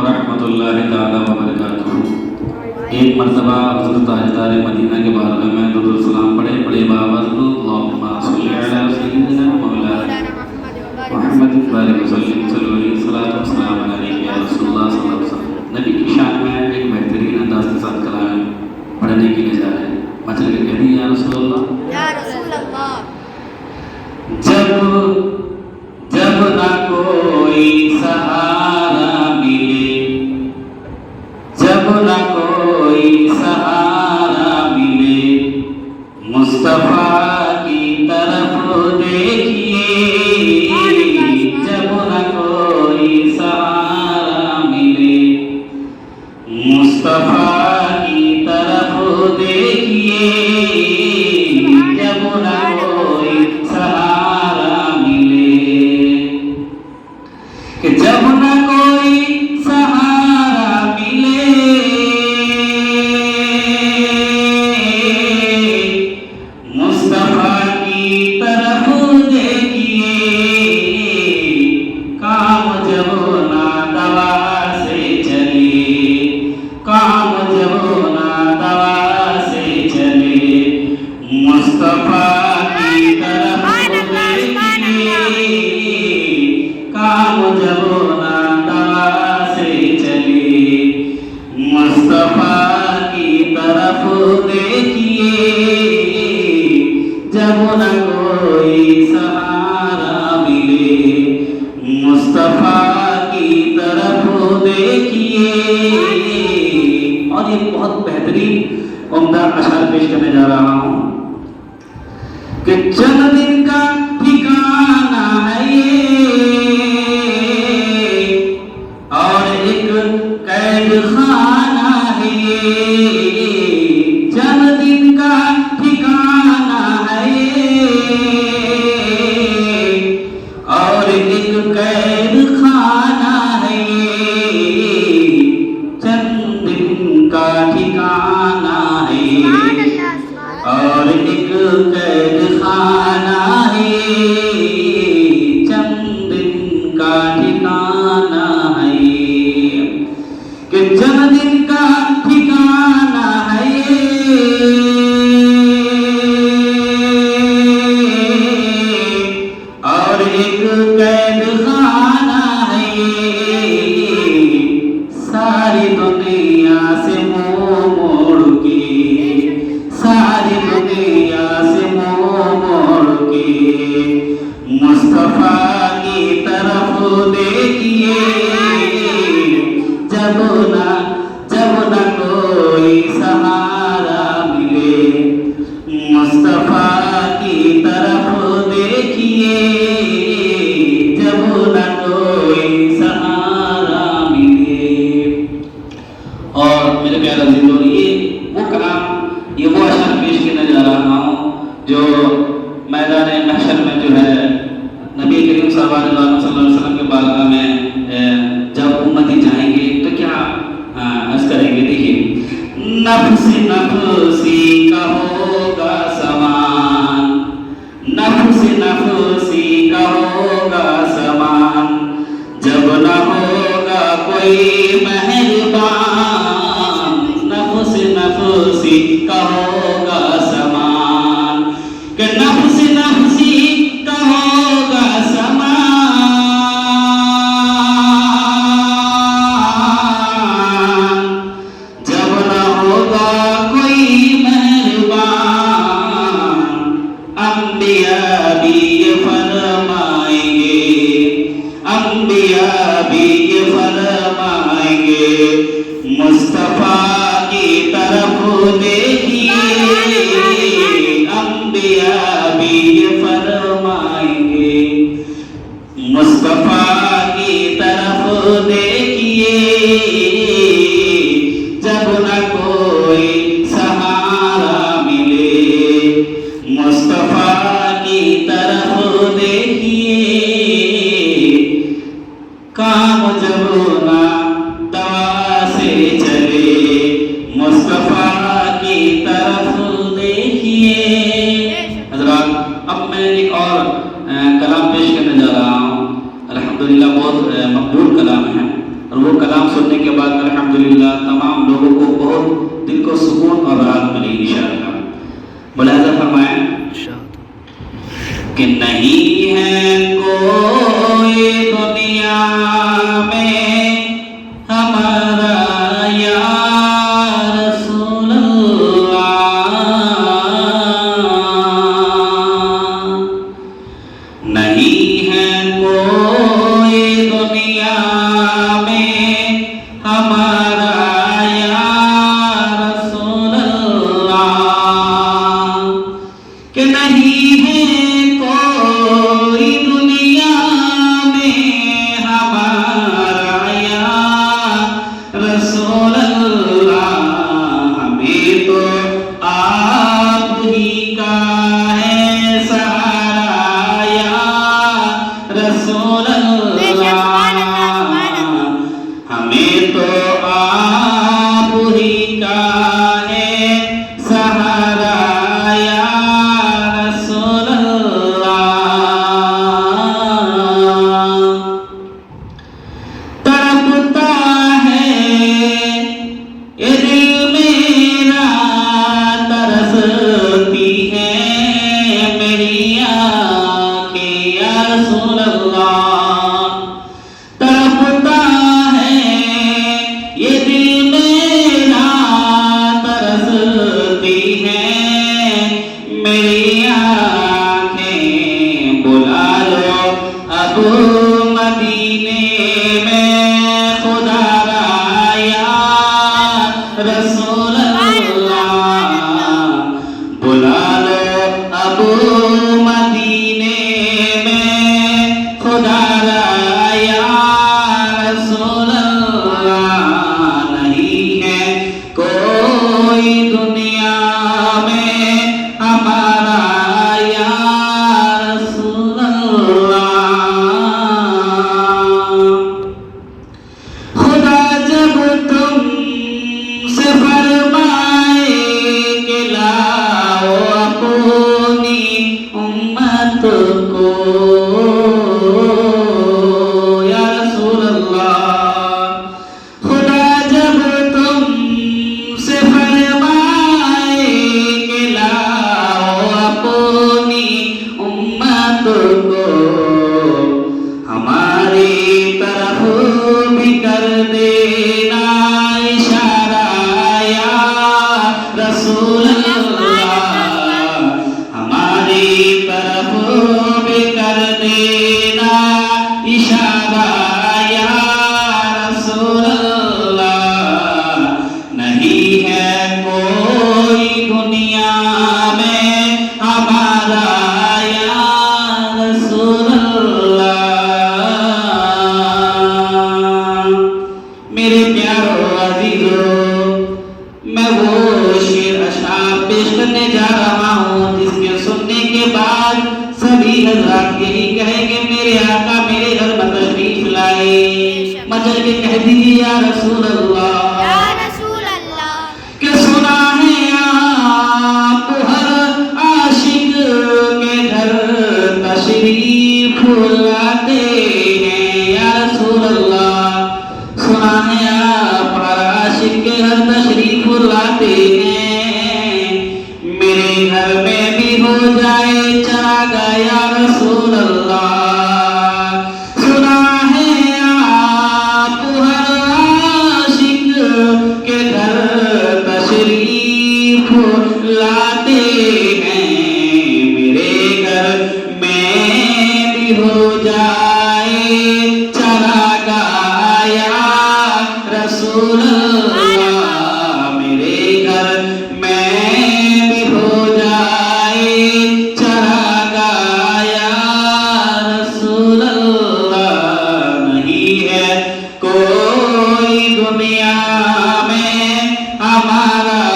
वरहमतुल्लाहि ताला वबरकातुहू। एक मरतबा हज़रत ताजदार मदीना के बारगाह में दुरूद सलाम पढ़े, बड़े बावज़ अल्लाहुम्मा सल्लि अला सय्यिदिना मौलाना मुहम्मद बारिक वसल्लिम सल्लल्लाहु अलैहि वसल्लम या रसूलुल्लाह सल्लल्लाहु अलैहि वसल्लम। नबी की शान में एक बेहतरीन अंदाज के साथ कलाम पढ़ने की लिए जा रहे हैं। मतलब कह दी या रसूलुल्लाह, या रसूलल्लाह। जब ना कोई सहारा मिले, जब ना कोई सहारा मिले, मुस्तफा की तरफ देखिए। जब ना कोई सहारा मिले, मुस्तफा की तरफ देखिए। जब ना कोई सहारा मिले, कि जब ना कोई सहारा मिले, मुस्तफा की तरफ देखिए। काम जब ना दवा से चले, काम जब ना दवा से चले, मुस्तफा की तरफ देखिए। काम जब ना दवा से चले, मुस्तफा की तरफ देखिए। जब ना कोई सहारा मिले, मुस्तफा की तरफ देखिए। और ये बहुत बेहतरीन उम्दा अशआर पेश करने जा रहा हूँ कि चंद दिन का ठिकाना है ये, और एक कैद खाना है ये। चंद दिन का ठिकाना है ये, और एक कैद खाना है ये। चंद दिन का ठिकाना है और एक कैद खाना है। चंद दिन का ठिकाना है कि चंद दिन का ठिकाना है और एक कैद खाना है। सारी दुनिया से मुंह मोड़ के, सारी दुनिया से मुंह मोड़ के, मुस्तफा की तरफ देखिए। जब ना कोई सहारा मिले, मुस्तफा की तरफ देखिए। जब ना कोई सहारा मिले। और मेरे प्यारे अज़ीज़ों, ये वो कलाम, ये वो अशआर पेश करने जा रहा हूँ जो मैदान महशर में जो है नबी करीम सल्लल्लाहु अलैहि वसल्लम के बारगाह में जब उम्मती जाएंगे तो क्या अर्ज़ करेंगे। देखिए, नफ्सी नफ्सी का होगा समान, नफ्सी नफ्सी का होगा समान, जब न होगा कोई मेहरबान। नफ्सी नफ्सी का होगा समान, कि नफ्सी नफ्सी का होगा समान, जब न होगा कोई मेहरबान। अंबिया भी ये फरमाएंगे, अंबिया भी ये फरमाएंगे, मुस्तफा की तरफ देखिए। अंबिया भी ये फरमाएंगे, मुस्तफा की तरफ देखिए। जब न कोई सहारा मिले, मुस्तफा की तरफ देखिए। काम जब ना दवा से चले, मुस्तफा की तरफ देखिए। हज़रात, अब मैं एक और कलाम पेश करने जा रहा हूँ। अल्हम्दुलिल्लाह बहुत मकबूल कलाम है। اور وہ کلام سننے کے بعد الحمدللہ تمام لوگوں کو بہت دل کو سکون اور راحت ملی انشاءاللہ۔ ملاحظہ فرمائیں کہ نہیں ہے کوئی دنیا میں ہمارا یا رسول اللہ، نہیں ہے کوئی دنیا میں ہمارا یا رسول اللہ، کہ نہیں ہے کوئی دنیا میں ہمارا یا رسول اللہ، ہمیں تو آپ ہی کا ہے سہارا یا رسول اللہ، ہمیں تو آپ ہی کا ہے سہارا یا رسول اللہ۔ تڑپتا ہے یہ دل میرا، ترستی ہے میری آنکھیں یا رسول اللہ، تڑپتا ہے یہ دل میرا، ترستی ہے میری آنکھیں، بلا لو اب مدینے میں خدا را یا رسول اللہ، بلا لو اب مدینے میں خدا را یا رسول اللہ، نہیں ہے کوئی دنیا میں ہمارا یا رسول اللہ۔ خدا جب تم سے فرمائے کہ لاؤ اپنی امت کو یا رسول اللہ، خدا جب تم سے فرمائے کہ لاؤ اپنی امت کو، ہماری طرف بھی کر دینا اشارہ یا رسول اللہ، ہماری طرف بھی کر دینا اشارہ یا رسول اللہ، نہیں ہے کوئی دنیا میں ہمارا یا رسول اللہ۔ میرے پیارو عزیزو، میں وہ شعر اشعار پیش کرنے جا رہا ہوں جس کے سننے کے بعد سبھی حضرات یہی کہیں گے میرے آقا میرے گھر میں تشریف لائے، مچل کے کہہ دیجیے یا رسول اللہ، یا رسول اللہ، کہ سنا ہے آپ ہر عاشق کے گھر تشریف لاتے ہیں یا رسول اللہ، سنا ہے آپ ہر عاشق کے گھر تشریف لاتے ہیں، میرے گھر میں بھی ہو جائے چراغا یا رسول اللہ، سنا ہے آپ ہر عاشق کے گھر تشریف لاتے ہیں، میرے گھر میں بھی ہو جائے چراغا یا رسول اللہ، میرے گھر میں بھی ہو جائے چراغا یا رسول اللہ، نہیں ہے کوئی دنیا میں ہمارا